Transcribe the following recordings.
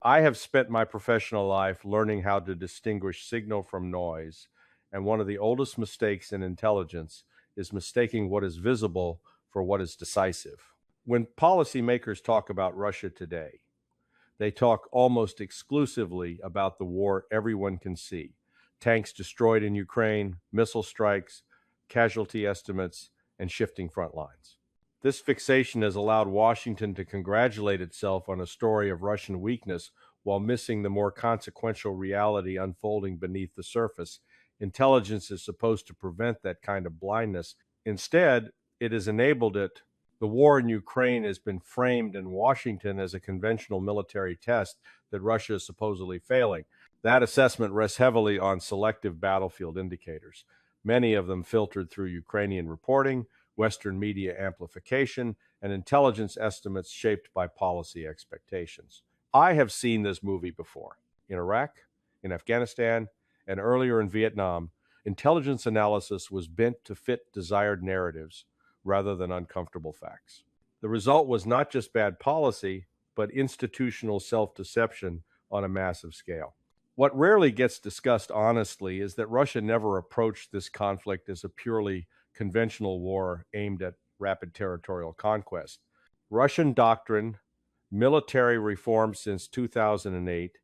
I have spent my professional life learning how to distinguish signal from noise, and one of the oldest mistakes in intelligence is mistaking what is visible for what is decisive. When policymakers talk about Russia today, they talk almost exclusively about the war everyone can see: tanks destroyed in Ukraine, missile strikes, casualty estimates, and shifting front lines. This fixation has allowed Washington to congratulate itself on a story of Russian weakness while missing the more consequential reality unfolding beneath the surface. Intelligence is supposed to prevent that kind of blindness. Instead, it has enabled it. The war in Ukraine has been framed in Washington as a conventional military test that Russia is supposedly failing. That assessment rests heavily on selective battlefield indicators, many of them filtered through Ukrainian reporting, Western media amplification, and intelligence estimates shaped by policy expectations. I have seen this movie before. In Iraq, in Afghanistan, and earlier in Vietnam, intelligence analysis was bent to fit desired narratives rather than uncomfortable facts. The result was not just bad policy, but institutional self-deception on a massive scale. What rarely gets discussed honestly is that Russia never approached this conflict as a purely conventional war aimed at rapid territorial conquest. Russian doctrine, military reform since 2008,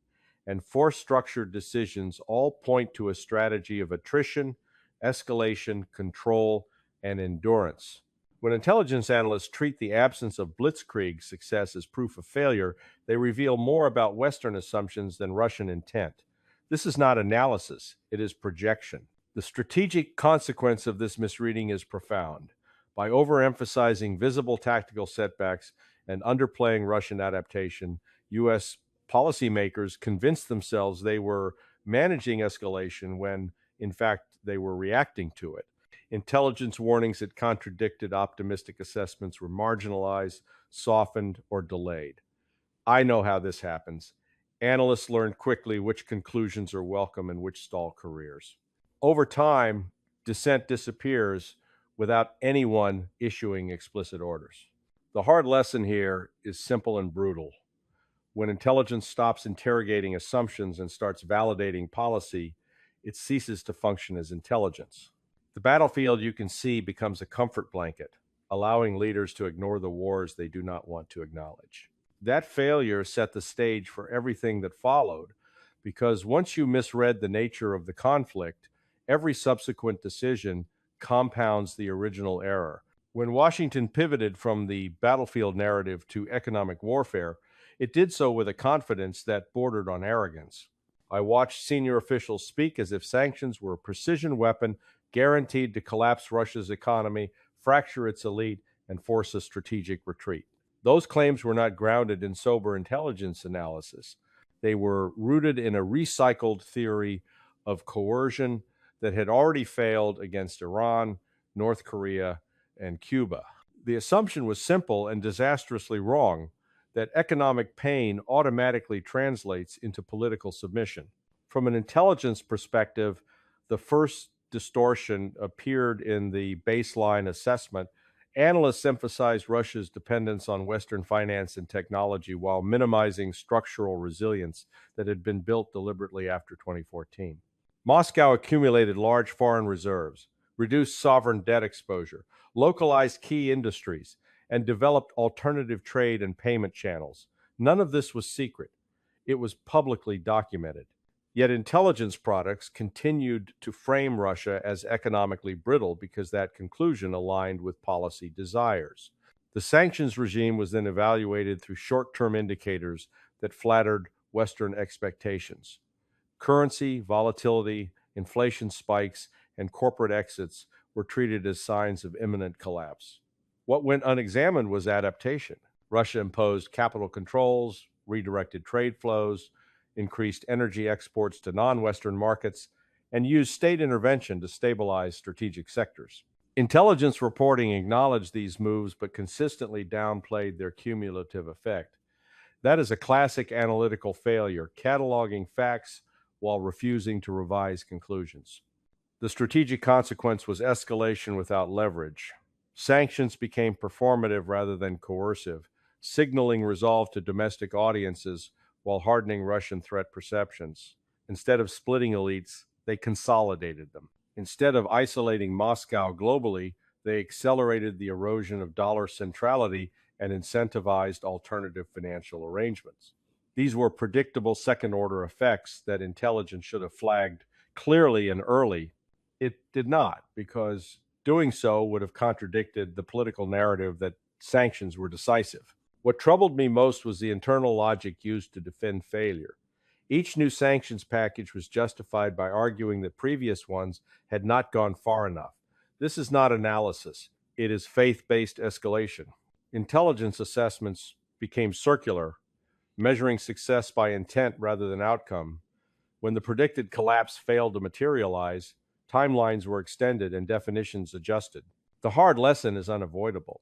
and force structured decisions all point to a strategy of attrition, escalation, control, and endurance. When intelligence analysts treat the absence of blitzkrieg success as proof of failure, they reveal more about Western assumptions than Russian intent. This is not analysis, it is projection. The strategic consequence of this misreading is profound. By overemphasizing visible tactical setbacks and underplaying Russian adaptation, U.S. policymakers convinced themselves they were managing escalation when, in fact, they were reacting to it. Intelligence warnings that contradicted optimistic assessments were marginalized, softened, or delayed. I know how this happens. Analysts learn quickly which conclusions are welcome and which stall careers. Over time, dissent disappears without anyone issuing explicit orders. The hard lesson here is simple and brutal. When intelligence stops interrogating assumptions and starts validating policy, it ceases to function as intelligence. The battlefield you can see becomes a comfort blanket, allowing leaders to ignore the wars they do not want to acknowledge. That failure set the stage for everything that followed, because once you misread the nature of the conflict, every subsequent decision compounds the original error. When Washington pivoted from the battlefield narrative to economic warfare, it did so with a confidence that bordered on arrogance. I watched senior officials speak as if sanctions were a precision weapon guaranteed to collapse Russia's economy, fracture its elite, and force a strategic retreat. Those claims were not grounded in sober intelligence analysis. They were rooted in a recycled theory of coercion that had already failed against Iran, North Korea, and Cuba. The assumption was simple and disastrously wrong: that economic pain automatically translates into political submission. From an intelligence perspective, the first distortion appeared in the baseline assessment. Analysts emphasized Russia's dependence on Western finance and technology while minimizing structural resilience that had been built deliberately after 2014. Moscow accumulated large foreign reserves, reduced sovereign debt exposure, localized key industries, and developed alternative trade and payment channels. None of this was secret. It was publicly documented. Yet intelligence products continued to frame Russia as economically brittle because that conclusion aligned with policy desires. The sanctions regime was then evaluated through short-term indicators that flattered Western expectations. Currency, volatility, inflation spikes, and corporate exits were treated as signs of imminent collapse. What went unexamined was adaptation. Russia imposed capital controls, redirected trade flows, increased energy exports to non-Western markets, and used state intervention to stabilize strategic sectors. Intelligence reporting acknowledged these moves but consistently downplayed their cumulative effect. That is a classic analytical failure, cataloging facts while refusing to revise conclusions. The strategic consequence was escalation without leverage. Sanctions became performative rather than coercive, signaling resolve to domestic audiences while hardening Russian threat perceptions. Instead of splitting elites, they consolidated them. Instead of isolating Moscow globally, they accelerated the erosion of dollar centrality and incentivized alternative financial arrangements. These were predictable second-order effects that intelligence should have flagged clearly and early. It did not, because doing so would have contradicted the political narrative that sanctions were decisive. What troubled me most was the internal logic used to defend failure. Each new sanctions package was justified by arguing that previous ones had not gone far enough. This is not analysis, it is faith-based escalation. Intelligence assessments became circular, measuring success by intent rather than outcome. When the predicted collapse failed to materialize, timelines were extended and definitions adjusted. The hard lesson is unavoidable.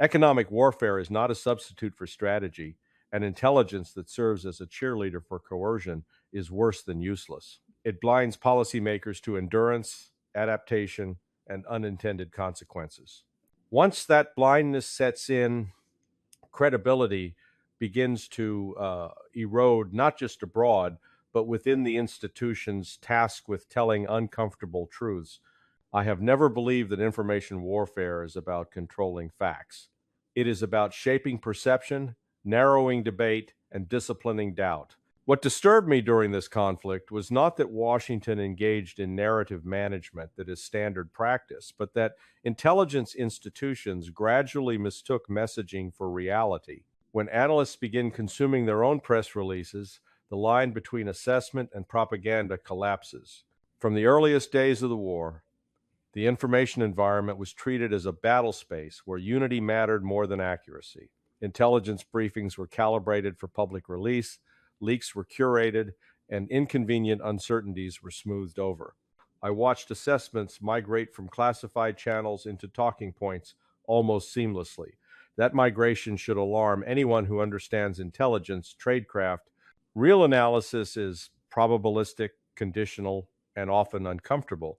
Economic warfare is not a substitute for strategy, and intelligence that serves as a cheerleader for coercion is worse than useless. It blinds policymakers to endurance, adaptation, and unintended consequences. Once that blindness sets in, credibility begins to erode not just abroad, but within the institutions tasked with telling uncomfortable truths. I have never believed that information warfare is about controlling facts. It is about shaping perception, narrowing debate, and disciplining doubt. What disturbed me during this conflict was not that Washington engaged in narrative management that is standard practice, but that intelligence institutions gradually mistook messaging for reality. When analysts begin consuming their own press releases, the line between assessment and propaganda collapses. From the earliest days of the war, the information environment was treated as a battle space where unity mattered more than accuracy. Intelligence briefings were calibrated for public release, leaks were curated, and inconvenient uncertainties were smoothed over. I watched assessments migrate from classified channels into talking points almost seamlessly. That migration should alarm anyone who understands intelligence, tradecraft. Real analysis is probabilistic, conditional, and often uncomfortable.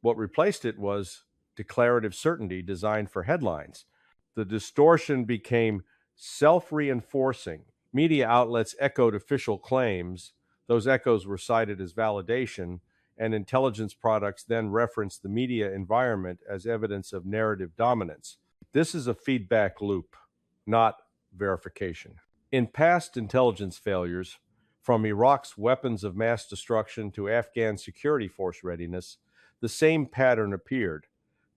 What replaced it was declarative certainty designed for headlines. The distortion became self-reinforcing. Media outlets echoed official claims. Those echoes were cited as validation, and intelligence products then referenced the media environment as evidence of narrative dominance. This is a feedback loop, not verification. In past intelligence failures, from Iraq's weapons of mass destruction to Afghan security force readiness, the same pattern appeared.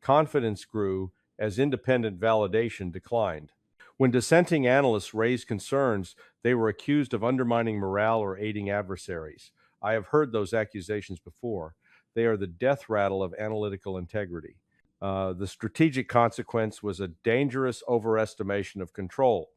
Confidence grew as independent validation declined. When dissenting analysts raised concerns, they were accused of undermining morale or aiding adversaries. I have heard those accusations before. They are the death rattle of analytical integrity. The strategic consequence was a dangerous overestimation of control.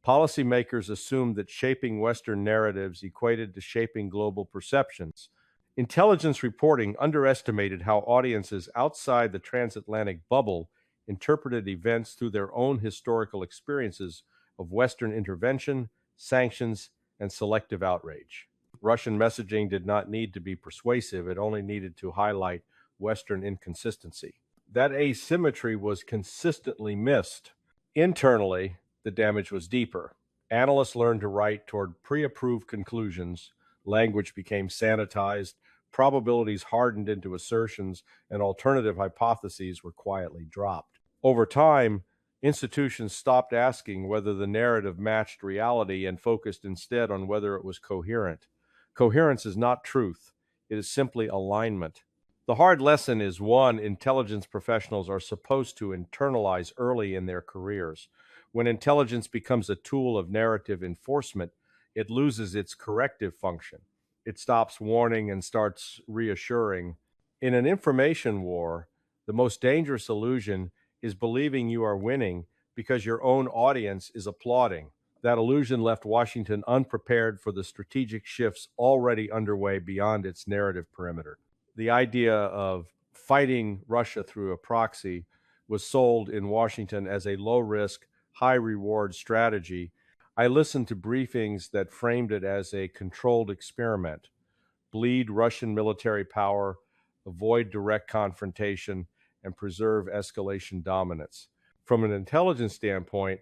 Policymakers assumed that shaping Western narratives equated to shaping global perceptions. Intelligence reporting underestimated how audiences outside the transatlantic bubble interpreted events through their own historical experiences of Western intervention, sanctions, and selective outrage. Russian messaging did not need to be persuasive, it only needed to highlight Western inconsistency. That asymmetry was consistently missed. Internally, the damage was deeper. Analysts learned to write toward pre-approved conclusions, language became sanitized, probabilities hardened into assertions, and alternative hypotheses were quietly dropped. Over time, institutions stopped asking whether the narrative matched reality and focused instead on whether it was coherent. Coherence is not truth, it is simply alignment. The hard lesson is one intelligence professionals are supposed to internalize early in their careers. When intelligence becomes a tool of narrative enforcement, it loses its corrective function. It stops warning and starts reassuring. In an information war, the most dangerous illusion is believing you are winning because your own audience is applauding. That illusion left Washington unprepared for the strategic shifts already underway beyond its narrative perimeter. The idea of fighting Russia through a proxy was sold in Washington as a low-risk, high-reward strategy. I listened to briefings that framed it as a controlled experiment. Bleed Russian military power, avoid direct confrontation, and preserve escalation dominance. From an intelligence standpoint,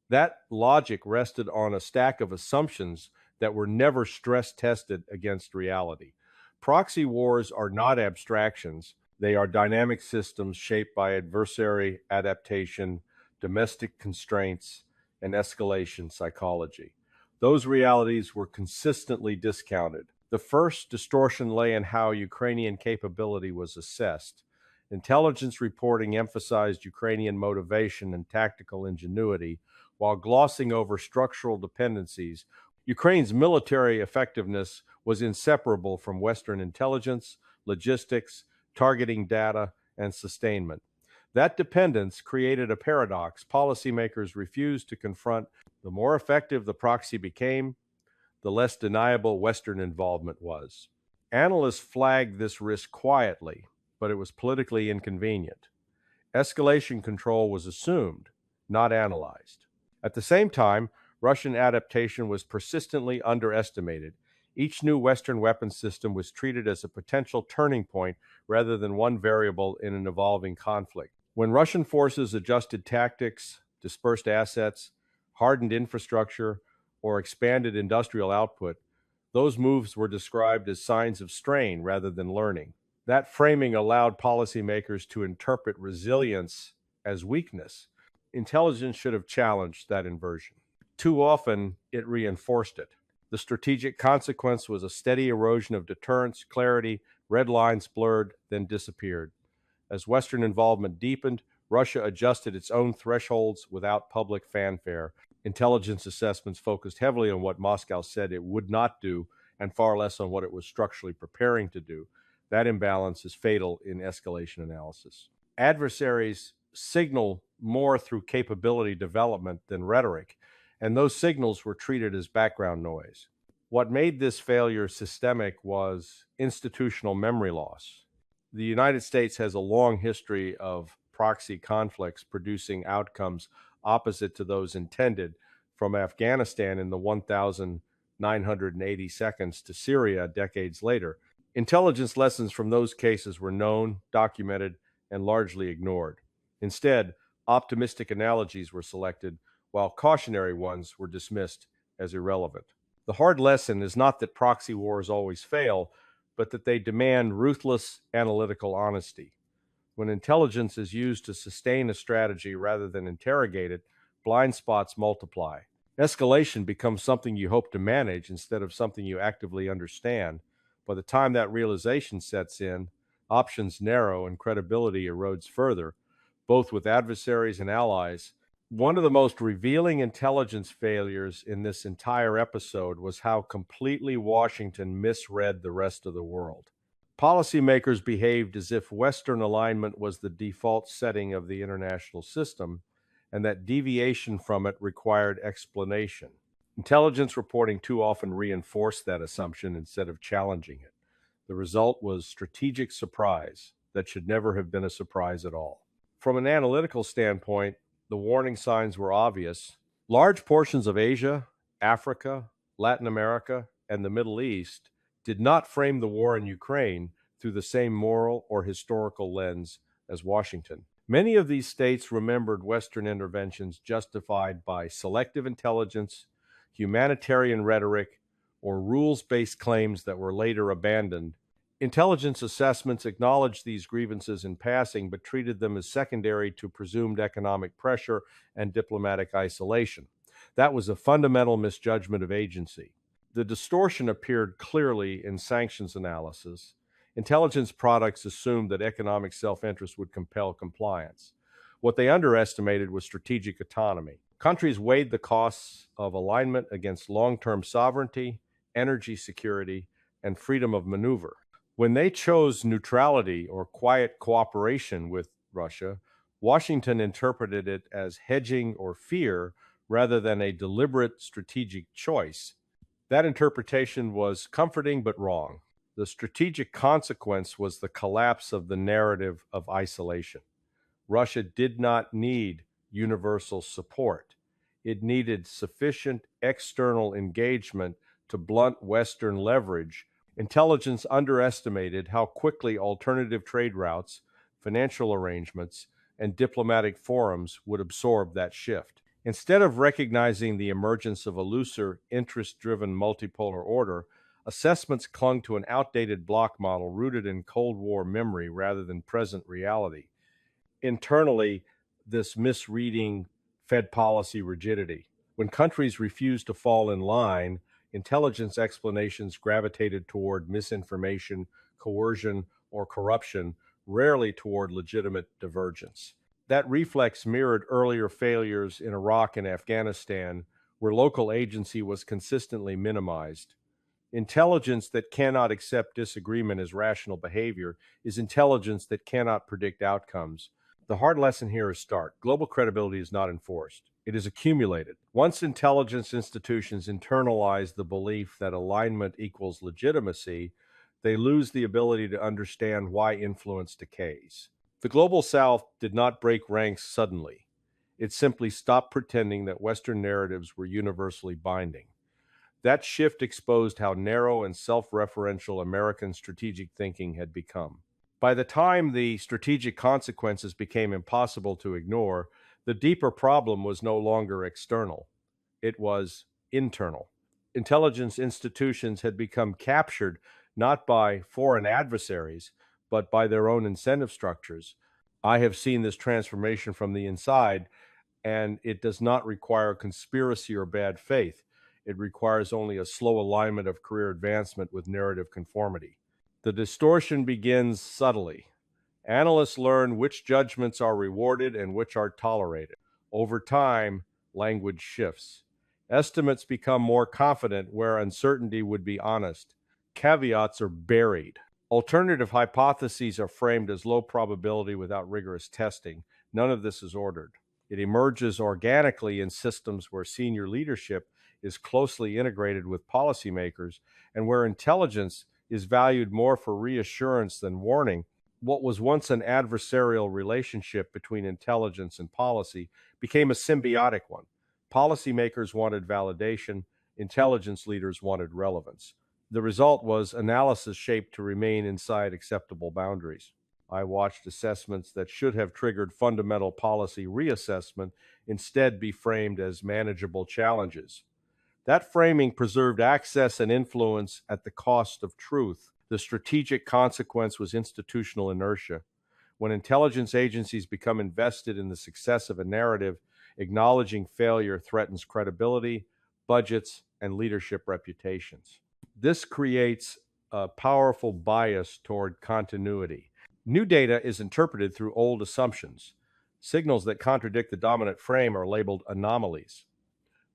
That logic rested on a stack of assumptions that were never stress tested against reality. Proxy wars are not abstractions, they are dynamic systems shaped by adversary adaptation, domestic constraints, and escalation psychology. Those realities were consistently discounted. The first distortion lay in how Ukrainian capability was assessed. Intelligence reporting emphasized Ukrainian motivation and tactical ingenuity while glossing over structural dependencies. Ukraine's military effectiveness was inseparable from Western intelligence, logistics, targeting data, and sustainment. That dependence created a paradox policymakers refused to confront. The more effective the proxy became, the less deniable Western involvement was. Analysts flagged this risk quietly, but it was politically inconvenient. Escalation control was assumed, not analyzed. At the same time, Russian adaptation was persistently underestimated. Each new Western weapons system was treated as a potential turning point rather than one variable in an evolving conflict. When Russian forces adjusted tactics, dispersed assets, hardened infrastructure, or expanded industrial output, those moves were described as signs of strain rather than learning. That framing allowed policymakers to interpret resilience as weakness. Intelligence should have challenged that inversion. Too often, it reinforced it. The strategic consequence was a steady erosion of deterrence, clarity, red lines blurred, then disappeared. As Western involvement deepened, Russia adjusted its own thresholds without public fanfare. Intelligence assessments focused heavily on what Moscow said it would not do and far less on what it was structurally preparing to do. That imbalance is fatal in escalation analysis. Adversaries signal more through capability development than rhetoric, and those signals were treated as background noise. What made this failure systemic was institutional memory loss. The United States has a long history of proxy conflicts producing outcomes opposite to those intended, from Afghanistan in the 1,980 seconds to Syria decades later. Intelligence lessons from those cases were known, documented, and largely ignored. Instead, optimistic analogies were selected, while cautionary ones were dismissed as irrelevant. The hard lesson is not that proxy wars always fail, but that they demand ruthless analytical honesty. When intelligence is used to sustain a strategy rather than interrogate it, blind spots multiply. Escalation becomes something you hope to manage instead of something you actively understand. By the time that realization sets in, options narrow and credibility erodes further, both with adversaries and allies. One of the most revealing intelligence failures in this entire episode was how completely Washington misread the rest of the world. Policymakers behaved as if Western alignment was the default setting of the international system, and that deviation from it required explanation. Intelligence reporting too often reinforced that assumption instead of challenging it. The result was strategic surprise that should never have been a surprise at all. From an analytical standpoint, the warning signs were obvious. Large portions of Asia, Africa, Latin America, and the Middle East did not frame the war in Ukraine through the same moral or historical lens as Washington. Many of these states remembered Western interventions justified by selective intelligence, humanitarian rhetoric, or rules-based claims that were later abandoned. Intelligence assessments acknowledged these grievances in passing, but treated them as secondary to presumed economic pressure and diplomatic isolation. That was a fundamental misjudgment of agency. The distortion appeared clearly in sanctions analysis. Intelligence products assumed that economic self-interest would compel compliance. What they underestimated was strategic autonomy. Countries weighed the costs of alignment against long-term sovereignty, energy security, and freedom of maneuver. When they chose neutrality or quiet cooperation with Russia, Washington interpreted it as hedging or fear rather than a deliberate strategic choice. That interpretation was comforting but wrong. The strategic consequence was the collapse of the narrative of isolation. Russia did not need universal support. It needed sufficient external engagement to blunt Western leverage. Intelligence underestimated how quickly alternative trade routes, financial arrangements, and diplomatic forums would absorb that shift. Instead of recognizing the emergence of a looser, interest-driven multipolar order, assessments clung to an outdated block model rooted in Cold War memory rather than present reality. Internally, this misreading fed policy rigidity. When countries refused to fall in line, intelligence explanations gravitated toward misinformation, coercion, or corruption, rarely toward legitimate divergence. That reflex mirrored earlier failures in Iraq and Afghanistan, where local agency was consistently minimized. Intelligence that cannot accept disagreement as rational behavior is intelligence that cannot predict outcomes. The hard lesson here is stark. Global credibility is not enforced. It is accumulated. Once intelligence institutions internalize the belief that alignment equals legitimacy, they lose the ability to understand why influence decays. The Global South did not break ranks suddenly. It simply stopped pretending that Western narratives were universally binding. That shift exposed how narrow and self-referential American strategic thinking had become. By the time the strategic consequences became impossible to ignore, the deeper problem was no longer external. It was internal. Intelligence institutions had become captured not by foreign adversaries, but by their own incentive structures. I have seen this transformation from the inside, and it does not require conspiracy or bad faith. It requires only a slow alignment of career advancement with narrative conformity. The distortion begins subtly. Analysts learn which judgments are rewarded and which are tolerated. Over time, language shifts. Estimates become more confident where uncertainty would be honest. Caveats are buried. Alternative hypotheses are framed as low probability without rigorous testing. None of this is ordered. It emerges organically in systems where senior leadership is closely integrated with policymakers and where intelligence is valued more for reassurance than warning. What was once an adversarial relationship between intelligence and policy became a symbiotic one. Policymakers wanted validation, intelligence leaders wanted relevance. The result was analysis shaped to remain inside acceptable boundaries. I watched assessments that should have triggered fundamental policy reassessment instead be framed as manageable challenges. That framing preserved access and influence at the cost of truth. The strategic consequence was institutional inertia. When intelligence agencies become invested in the success of a narrative, acknowledging failure threatens credibility, budgets, and leadership reputations. This creates a powerful bias toward continuity. New data is interpreted through old assumptions. Signals that contradict the dominant frame are labeled anomalies.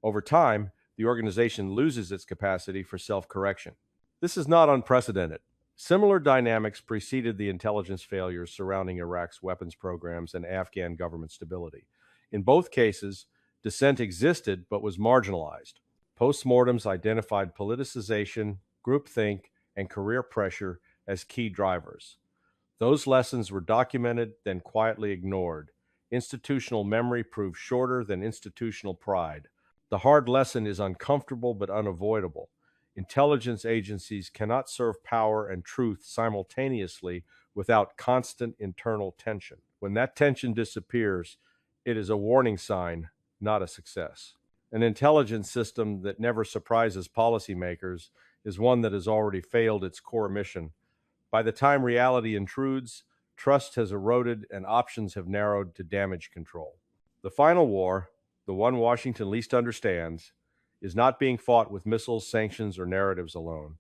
Over time, the organization loses its capacity for self-correction. This is not unprecedented. Similar dynamics preceded the intelligence failures surrounding Iraq's weapons programs and Afghan government stability. In both cases, dissent existed but was marginalized. Postmortems identified politicization, groupthink, and career pressure as key drivers. Those lessons were documented, then quietly ignored. Institutional memory proved shorter than institutional pride. The hard lesson is uncomfortable but unavoidable. Intelligence agencies cannot serve power and truth simultaneously without constant internal tension. When that tension disappears, it is a warning sign, not a success. An intelligence system that never surprises policymakers is one that has already failed its core mission. By the time reality intrudes, trust has eroded and options have narrowed to damage control. The final war, the one Washington least understands, is not being fought with missiles, sanctions, or narratives alone.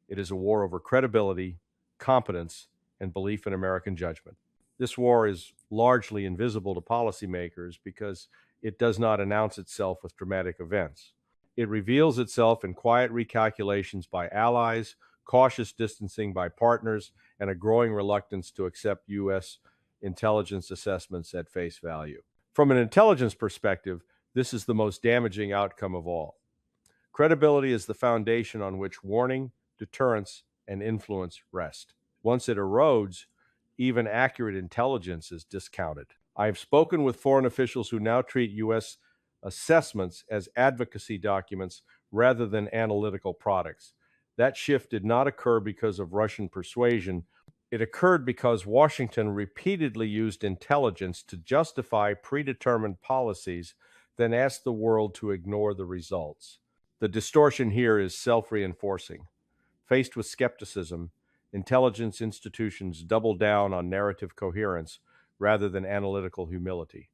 It is a war over credibility, competence, and belief in American judgment. This war is largely invisible to policymakers because it does not announce itself with dramatic events. It reveals itself in quiet recalculations by allies, cautious distancing by partners, and a growing reluctance to accept U.S. intelligence assessments at face value. From an intelligence perspective, this is the most damaging outcome of all. Credibility is the foundation on which warning, deterrence, and influence rest. Once it erodes, even accurate intelligence is discounted. I have spoken with foreign officials who now treat U.S. assessments as advocacy documents rather than analytical products. That shift did not occur because of Russian persuasion. It occurred because Washington repeatedly used intelligence to justify predetermined policies then ask the world to ignore the results. The distortion here is self-reinforcing. Faced with skepticism, intelligence institutions double down on narrative coherence rather than analytical humility.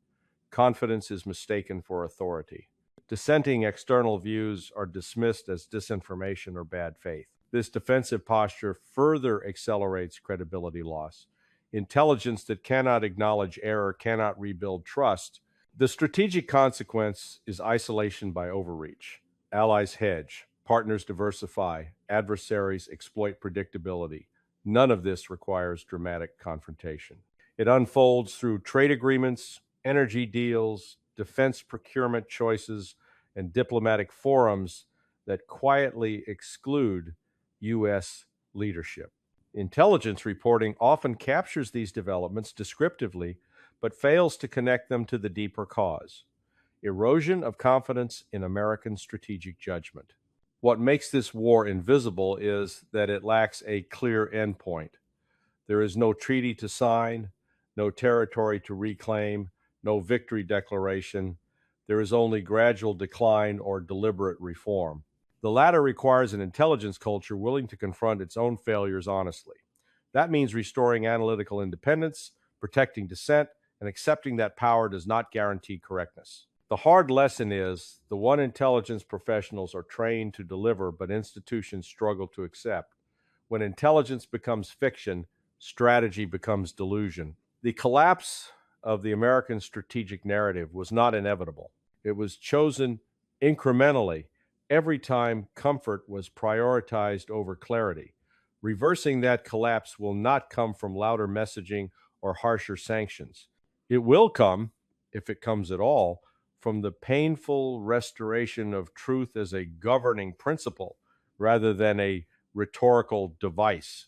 Confidence is mistaken for authority. Dissenting external views are dismissed as disinformation or bad faith. This defensive posture further accelerates credibility loss. Intelligence that cannot acknowledge error cannot rebuild trust. The strategic consequence is isolation by overreach. Allies hedge, partners diversify, adversaries exploit predictability. None of this requires dramatic confrontation. It unfolds through trade agreements, energy deals, defense procurement choices, and diplomatic forums that quietly exclude U.S. leadership. Intelligence reporting often captures these developments descriptively, but fails to connect them to the deeper cause: erosion of confidence in American strategic judgment. What makes this war invisible is that it lacks a clear endpoint. There is no treaty to sign, no territory to reclaim, no victory declaration. There is only gradual decline or deliberate reform. The latter requires an intelligence culture willing to confront its own failures honestly. That means restoring analytical independence, protecting dissent, and accepting that power does not guarantee correctness. The hard lesson is the one intelligence professionals are trained to deliver, but institutions struggle to accept. When intelligence becomes fiction, strategy becomes delusion. The collapse of the American strategic narrative was not inevitable. It was chosen incrementally every time comfort was prioritized over clarity. Reversing that collapse will not come from louder messaging or harsher sanctions. It will come, if it comes at all, from the painful restoration of truth as a governing principle rather than a rhetorical device.